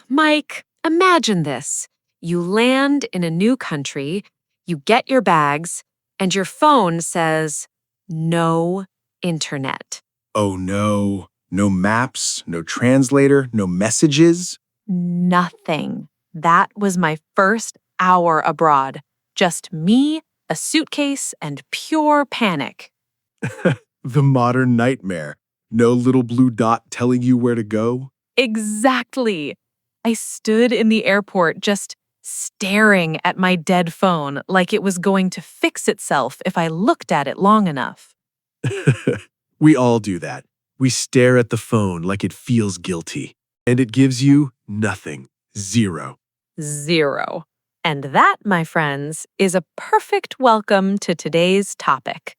Mike, imagine this. You land in a new country, you get your bags, and your phone says, no internet. Oh no. No maps, no translator, no messages. Nothing. That was my first hour abroad. Just me, a suitcase, and pure panic. The modern nightmare. No little blue dot telling you where to go. Exactly. I stood in the airport just staring at my dead phone like it was going to fix itself if I looked at it long enough. We all do that. We stare at the phone like it feels guilty. And it gives you nothing. Zero. Zero. And that, my friends, is a perfect welcome to today's topic.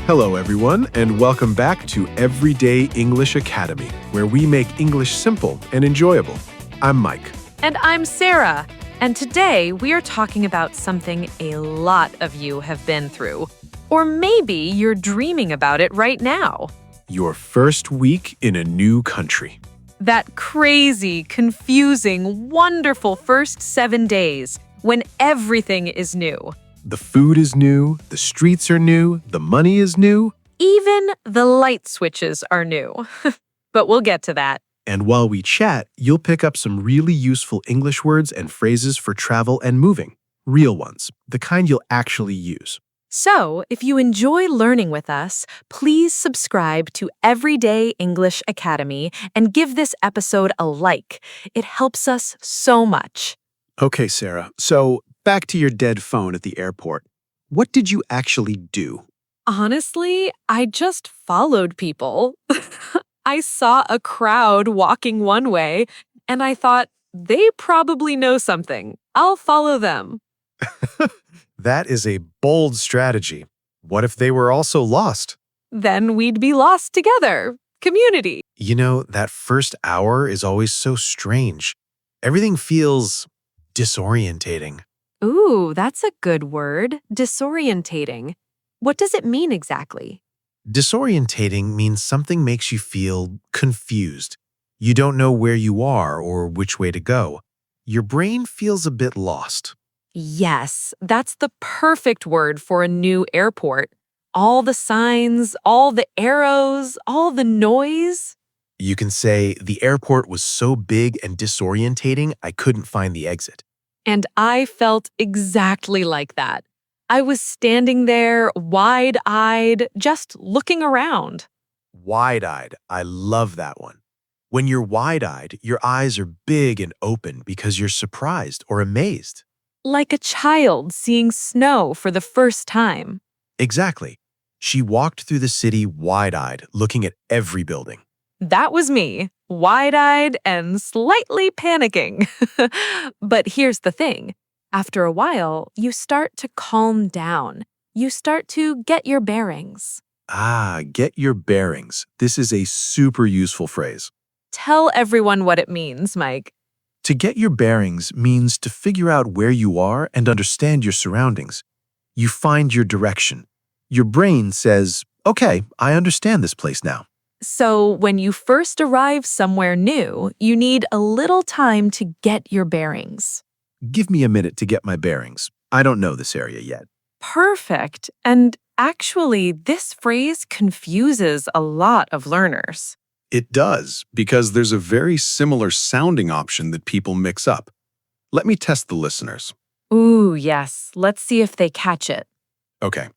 Hello, everyone, and welcome back to Everyday English Academy, where we make English simple and enjoyable. I'm Mike. And I'm Sarah. And today we are talking about something a lot of you have been through. Or maybe you're dreaming about it right now. Your first week in a new country. That crazy, confusing, wonderful first 7 days when everything is new. The food is new, the streets are new, the money is new. Even the light switches are new. But we'll get to that. And while we chat, you'll pick up some really useful English words and phrases for travel and moving. Real ones, the kind you'll actually use. So, if you enjoy learning with us, please subscribe to Everyday English Academy and give this episode a like. It helps us so much. Okay, Sarah, so back to your dead phone at the airport. What did you actually do? Honestly, I just followed people. I saw a crowd walking one way, and I thought, they probably know something. I'll follow them. That is a bold strategy. What if they were also lost? Then we'd be lost together. Community. You know, that first hour is always so strange. Everything feels disorientating. Ooh, that's a good word. Disorientating. What does it mean exactly? Disorientating means something makes you feel confused. You don't know where you are or which way to go. Your brain feels a bit lost. Yes, that's the perfect word for a new airport. All the signs, all the arrows, all the noise. You can say, the airport was so big and disorientating, I couldn't find the exit. And I felt exactly like that. I was standing there, wide-eyed, just looking around. Wide-eyed. I love that one. When you're wide-eyed, your eyes are big and open because you're surprised or amazed. Like a child seeing snow for the first time. Exactly. She walked through the city wide-eyed, looking at every building. That was me, wide-eyed and slightly panicking. But here's the thing. After a while, you start to calm down. You start to get your bearings. Ah, get your bearings. This is a super useful phrase. Tell everyone what it means, Mike. To get your bearings means to figure out where you are and understand your surroundings. You find your direction. Your brain says, okay, I understand this place now. So when you first arrive somewhere new, you need a little time to get your bearings. Give me a minute to get my bearings. I don't know this area yet. Perfect. And actually, this phrase confuses a lot of learners. It does, because there's a very similar sounding option that people mix up. Let me test the listeners. Ooh, yes. Let's see if they catch it. Okay.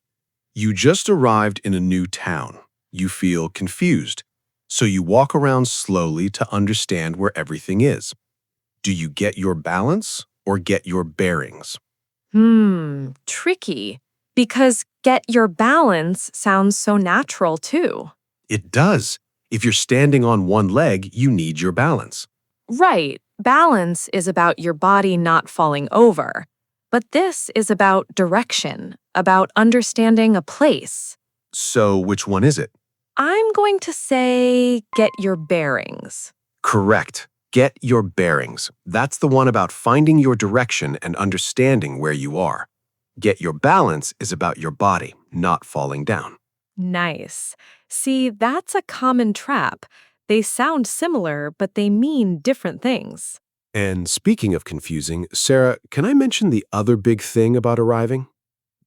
You just arrived in a new town. You feel confused, so you walk around slowly to understand where everything is. Do you get your balance or get your bearings? Tricky. Because get your balance sounds so natural too. It does. If you're standing on one leg, you need your balance. Right. Balance is about your body not falling over. But this is about direction, about understanding a place. So which one is it? I'm going to say get your bearings. Correct. Get your bearings. That's the one about finding your direction and understanding where you are. Get your balance is about your body not falling down. Nice. See, that's a common trap. They sound similar, but they mean different things. And speaking of confusing, Sarah, can I mention the other big thing about arriving?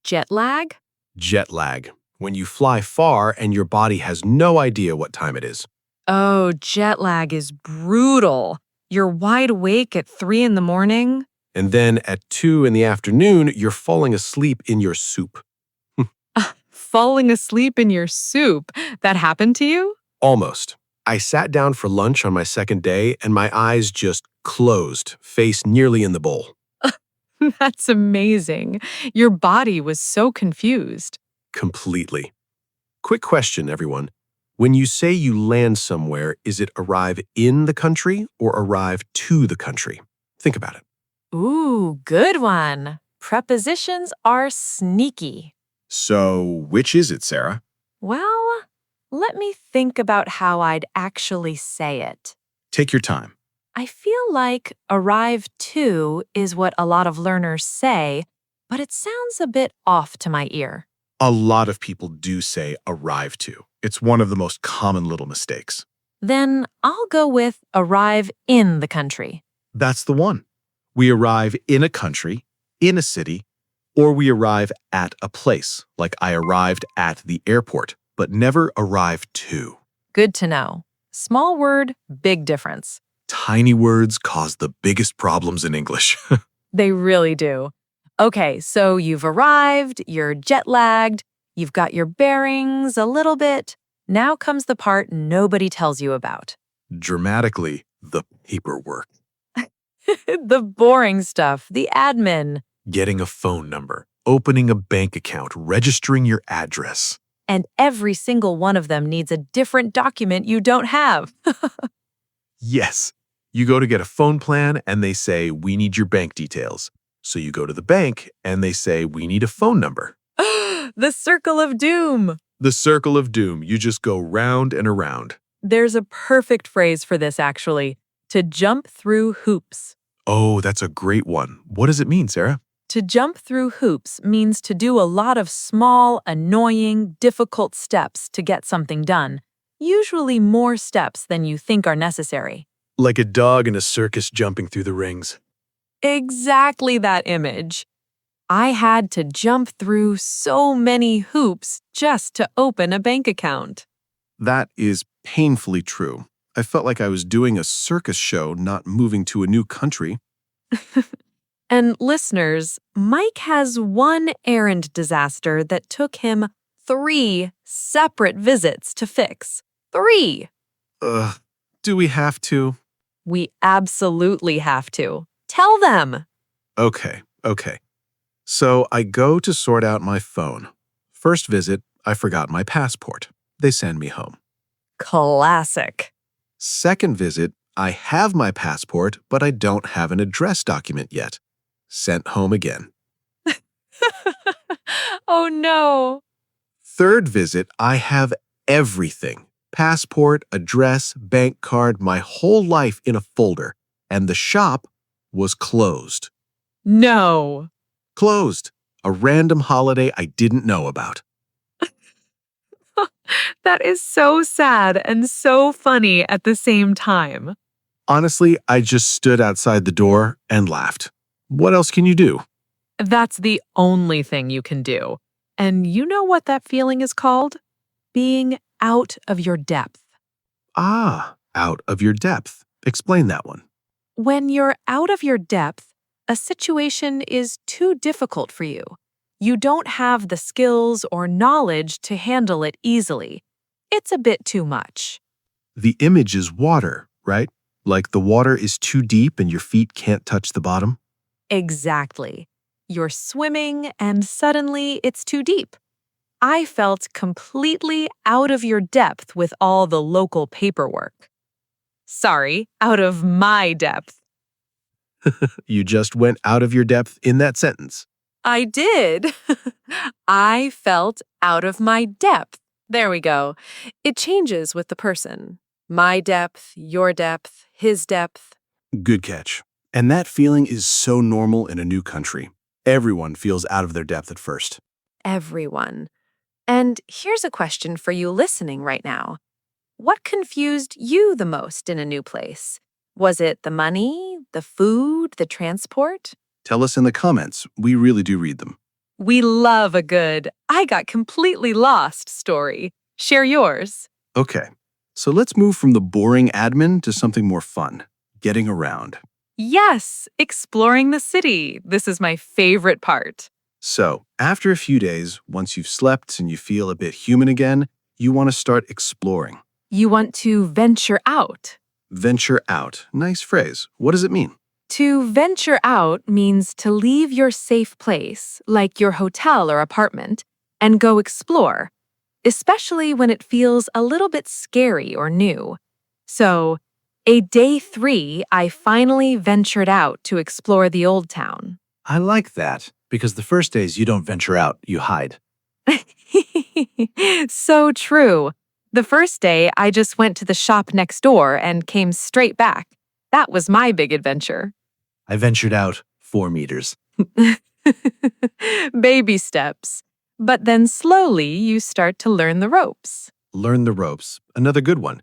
Jet lag? Jet lag. When you fly far and your body has no idea what time it is. Oh, jet lag is brutal. You're wide awake at 3 in the morning. And then at 2 in the afternoon, you're falling asleep in your soup. Falling asleep in your soup. That happened to you? Almost. I sat down for lunch on my second day and my eyes just closed, face nearly in the bowl. That's amazing. Your body was so confused. Completely. Quick question, everyone. When you say you land somewhere, is it arrive in the country or arrive to the country? Think about it. Ooh, good one. Prepositions are sneaky. So, which is it, Sarah? Well, let me think about how I'd actually say it. Take your time. I feel like arrive to is what a lot of learners say, but it sounds a bit off to my ear. A lot of people do say arrive to. It's one of the most common little mistakes. Then I'll go with arrive in the country. That's the one. We arrive in a country, in a city, or we arrive at a place, like I arrived at the airport, but never arrive to. Good to know. Small word, big difference. Tiny words cause the biggest problems in English. They really do. Okay, so you've arrived, you're jet lagged, you've got your bearings a little bit. Now comes the part nobody tells you about. Dramatically, the paperwork. The boring stuff, the admin. Getting a phone number, opening a bank account, registering your address. And every single one of them needs a different document you don't have. Yes. You go to get a phone plan and they say, we need your bank details. So you go to the bank and they say, we need a phone number. The circle of doom. The circle of doom. You just go round and around. There's a perfect phrase for this, actually. To jump through hoops. Oh, that's a great one. What does it mean, Sarah? To jump through hoops means to do a lot of small, annoying, difficult steps to get something done. Usually more steps than you think are necessary. Like a dog in a circus jumping through the rings. Exactly that image. I had to jump through so many hoops just to open a bank account. That is painfully true. I felt like I was doing a circus show, not moving to a new country. And listeners, Mike has one errand disaster that took him 3 separate visits to fix. 3! Do we have to? We absolutely have to. Tell them! Okay. So I go to sort out my phone. First visit, I forgot my passport. They send me home. Classic. Second visit, I have my passport, but I don't have an address document yet. Sent home again. Oh no. Third visit, I have everything. Passport, address, bank card, my whole life in a folder. And the shop was closed. No. Closed. A random holiday I didn't know about. That is so sad and so funny at the same time. Honestly, I just stood outside the door and laughed. What else can you do? That's the only thing you can do. And you know what that feeling is called? Being out of your depth. Ah, out of your depth. Explain that one. When you're out of your depth, a situation is too difficult for you. You don't have the skills or knowledge to handle it easily. It's a bit too much. The image is water, right? Like the water is too deep and your feet can't touch the bottom? Exactly. You're swimming and suddenly it's too deep. I felt completely out of your depth with all the local paperwork. Sorry, out of my depth. You just went out of your depth in that sentence. I did. I felt out of my depth. There we go. It changes with the person. My depth, your depth, his depth. Good catch. And that feeling is so normal in a new country. Everyone feels out of their depth at first. Everyone. And here's a question for you listening right now. What confused you the most in a new place? Was it the money, the food, the transport? Tell us in the comments. We really do read them. We love a good, I got completely lost story. Share yours. Okay, so let's move from the boring admin to something more fun, getting around. Yes, exploring the city. This is my favorite part. So, after a few days, once you've slept and you feel a bit human again, you want to start exploring. You want to venture out. Venture out. Nice phrase. What does it mean? To venture out means to leave your safe place, like your hotel or apartment, and go explore, especially when it feels a little bit scary or new. So, day 3, I finally ventured out to explore the old town. I like that, because the first days you don't venture out, you hide. So true. The first day, I just went to the shop next door and came straight back. That was my big adventure. I ventured out 4 meters. Baby steps. But then slowly you start to learn the ropes. Learn the ropes. Another good one.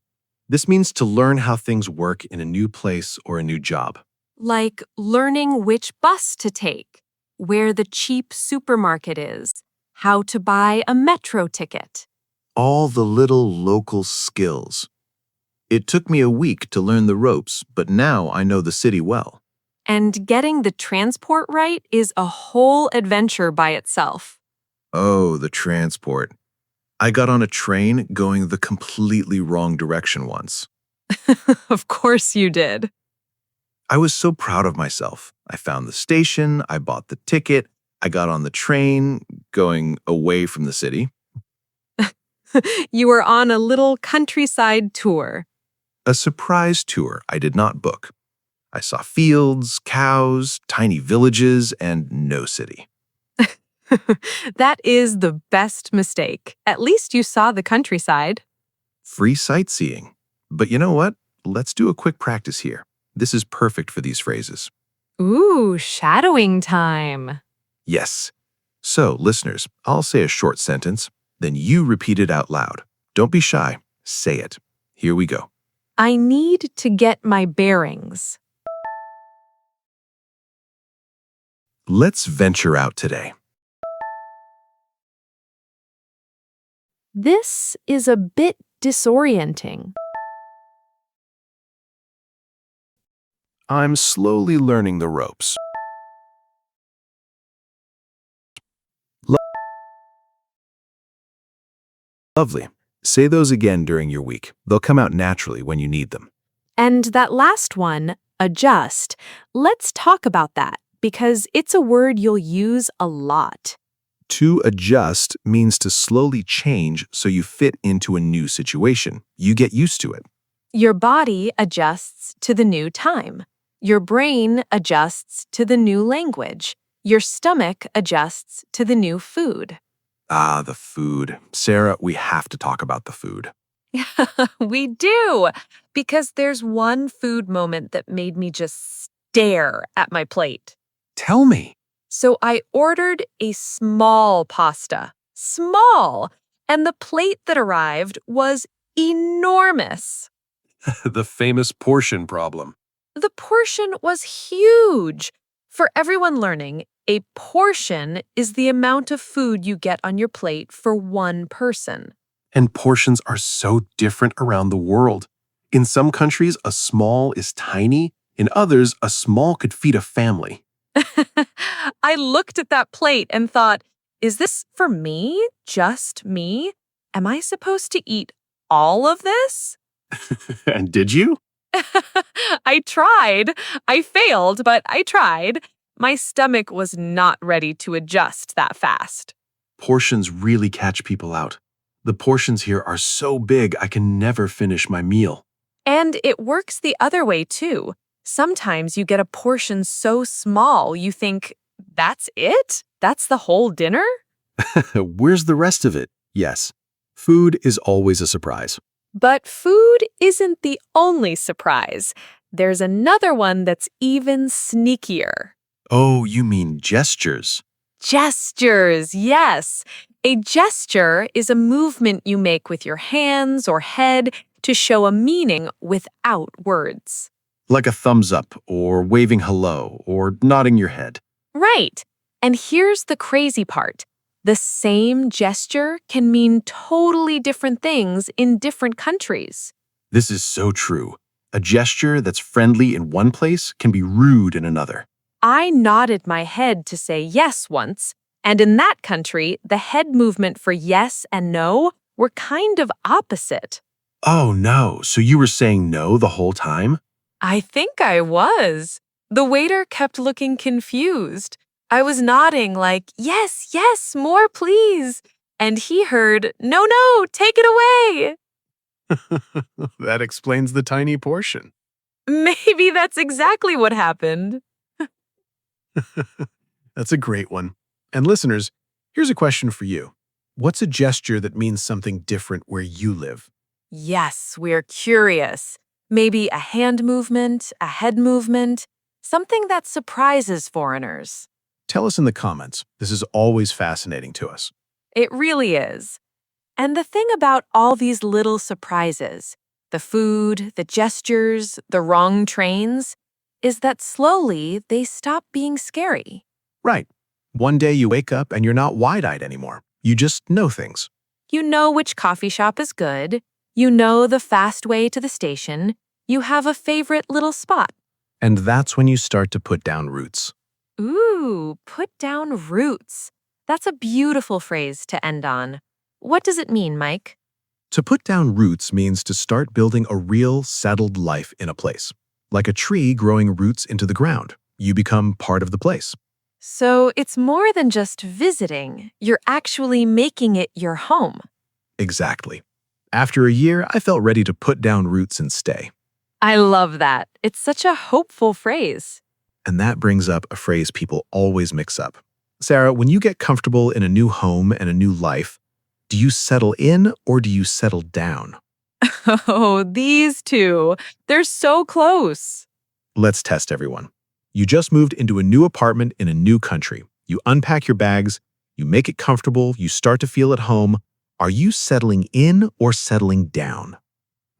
This means to learn how things work in a new place or a new job. Like learning which bus to take, where the cheap supermarket is, how to buy a metro ticket. All the little local skills. It took me a week to learn the ropes, but now I know the city well. And getting the transport right is a whole adventure by itself. Oh, the transport. I got on a train going the completely wrong direction once. Of course you did. I was so proud of myself. I found the station, I bought the ticket, I got on the train going away from the city. You were on a little countryside tour. A surprise tour I did not book. I saw fields, cows, tiny villages, and no city. That is the best mistake. At least you saw the countryside. Free sightseeing. But you know what? Let's do a quick practice here. This is perfect for these phrases. Ooh, shadowing time. Yes. So, listeners, I'll say a short sentence, then you repeat it out loud. Don't be shy. Say it. Here we go. I need to get my bearings. Let's venture out today. This is a bit disorienting. I'm slowly learning the ropes. Lovely. Say those again during your week. They'll come out naturally when you need them. And that last one, adjust, let's talk about that because it's a word you'll use a lot. To adjust means to slowly change so you fit into a new situation. You get used to it. Your body adjusts to the new time. Your brain adjusts to the new language. Your stomach adjusts to the new food. Ah, the food. Sarah, we have to talk about the food. We do, because there's one food moment that made me just stare at my plate. Tell me. So I ordered a small pasta. Small! And the plate that arrived was enormous. The famous portion problem. The portion was huge. For everyone learning, a portion is the amount of food you get on your plate for one person. And portions are so different around the world. In some countries, a small is tiny. In others, a small could feed a family. I looked at that plate and thought, is this for me? Just me? Am I supposed to eat all of this? And did you? I tried. I failed, but I tried. My stomach was not ready to adjust that fast. Portions really catch people out. The portions here are so big I can never finish my meal. And it works the other way, too. Sometimes you get a portion so small you think, that's it? That's the whole dinner? Where's the rest of it? Yes. Food is always a surprise. But food isn't the only surprise. There's another one that's even sneakier. Oh, you mean gestures. Gestures, yes. A gesture is a movement you make with your hands or head to show a meaning without words. Like a thumbs up, or waving hello, or nodding your head. Right. And here's the crazy part. The same gesture can mean totally different things in different countries. This is so true. A gesture that's friendly in one place can be rude in another. I nodded my head to say yes once, and in that country, the head movement for yes and no were kind of opposite. Oh no, so you were saying no the whole time? I think I was. The waiter kept looking confused. I was nodding like, yes, yes, more please. And he heard, no, no, take it away. That explains the tiny portion. Maybe that's exactly what happened. That's a great one. And listeners, here's a question for you. What's a gesture that means something different where you live? Yes, we're curious. Maybe a hand movement, a head movement, something that surprises foreigners. Tell us in the comments. This is always fascinating to us. It really is. And the thing about all these little surprises, the food, the gestures, the wrong trains, is that slowly they stop being scary. Right. One day you wake up and you're not wide-eyed anymore. You just know things. You know which coffee shop is good. You know the fast way to the station. You have a favorite little spot. And that's when you start to put down roots. Ooh, put down roots. That's a beautiful phrase to end on. What does it mean, Mike? To put down roots means to start building a real, settled life in a place. Like a tree growing roots into the ground. You become part of the place. So it's more than just visiting. You're actually making it your home. Exactly. After a year, I felt ready to put down roots and stay. I love that. It's such a hopeful phrase. And that brings up a phrase people always mix up. Sarah, when you get comfortable in a new home and a new life, do you settle in or do you settle down? Oh, these two. They're so close. Let's test everyone. You just moved into a new apartment in a new country. You unpack your bags, you make it comfortable, you start to feel at home. Are you settling in or settling down?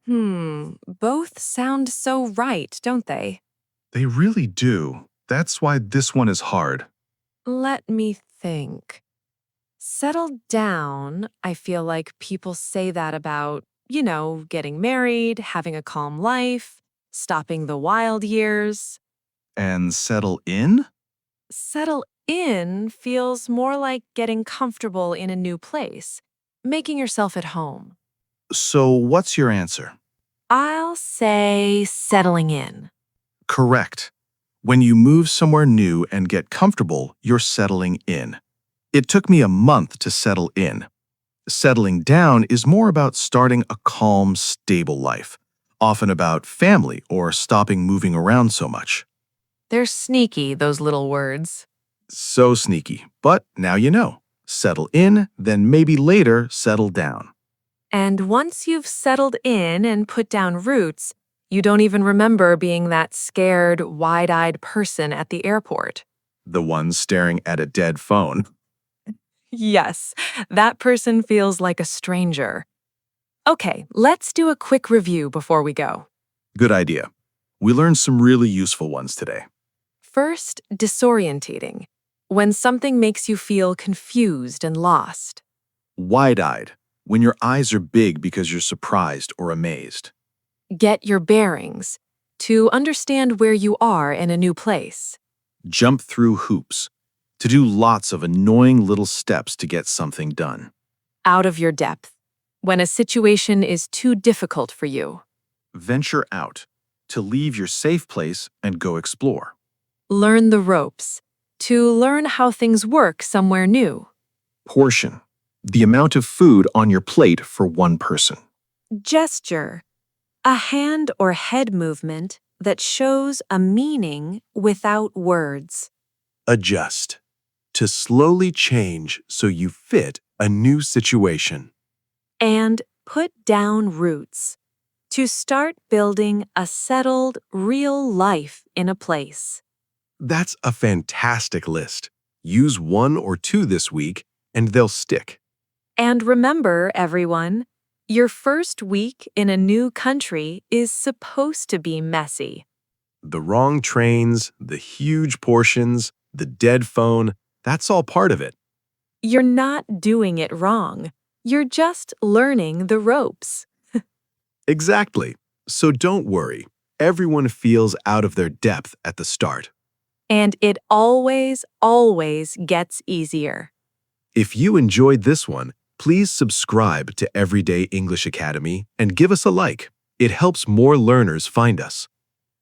Both sound so right, don't they? They really do. That's why this one is hard. Let me think. Settle down, I feel like people say that about, getting married, having a calm life, stopping the wild years. And settle in? Settle in feels more like getting comfortable in a new place, making yourself at home. So what's your answer? I'll say settling in. Correct. When you move somewhere new and get comfortable, you're settling in. It took me a month to settle in. Settling down is more about starting a calm, stable life, often about family or stopping moving around so much. They're sneaky, those little words. So sneaky, but now you know. Settle in, then maybe later settle down. And once you've settled in and put down roots, you don't even remember being that scared, wide-eyed person at the airport. The one staring at a dead phone. Yes, that person feels like a stranger. Okay, let's do a quick review before we go. Good idea. We learned some really useful ones today. First, disorientating. When something makes you feel confused and lost. Wide-eyed. When your eyes are big because you're surprised or amazed. Get your bearings. To understand where you are in a new place. Jump through hoops. To do lots of annoying little steps to get something done. Out of your depth. When a situation is too difficult for you. Venture out. To leave your safe place and go explore. Learn the ropes. To learn how things work somewhere new. Portion. The amount of food on your plate for one person. Gesture. A hand or head movement that shows a meaning without words. Adjust. To slowly change so you fit a new situation. And put down roots. To start building a settled, real life in a place. That's a fantastic list. Use one or two this week and they'll stick. And remember, everyone, your first week in a new country is supposed to be messy. The wrong trains, the huge portions, the dead phone, that's all part of it. You're not doing it wrong. You're just learning the ropes. Exactly. So don't worry. Everyone feels out of their depth at the start. And it always, always gets easier. If you enjoyed this one, please subscribe to Everyday English Academy and give us a like. It helps more learners find us.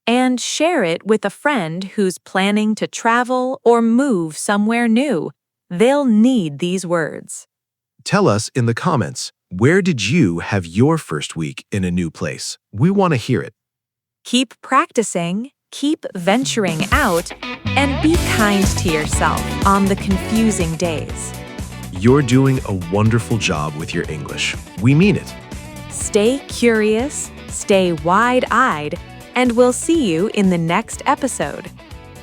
And share it with a friend who's planning to travel or move somewhere new. They'll need these words. Tell us in the comments, where did you have your first week in a new place? We want to hear it. Keep practicing, keep venturing out, and be kind to yourself on the confusing days. You're doing a wonderful job with your English. We mean it. Stay curious, stay wide-eyed, and we'll see you in the next episode.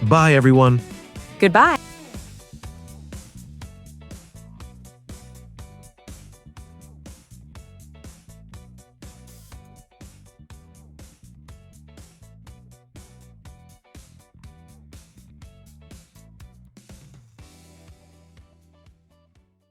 Bye, everyone. Goodbye.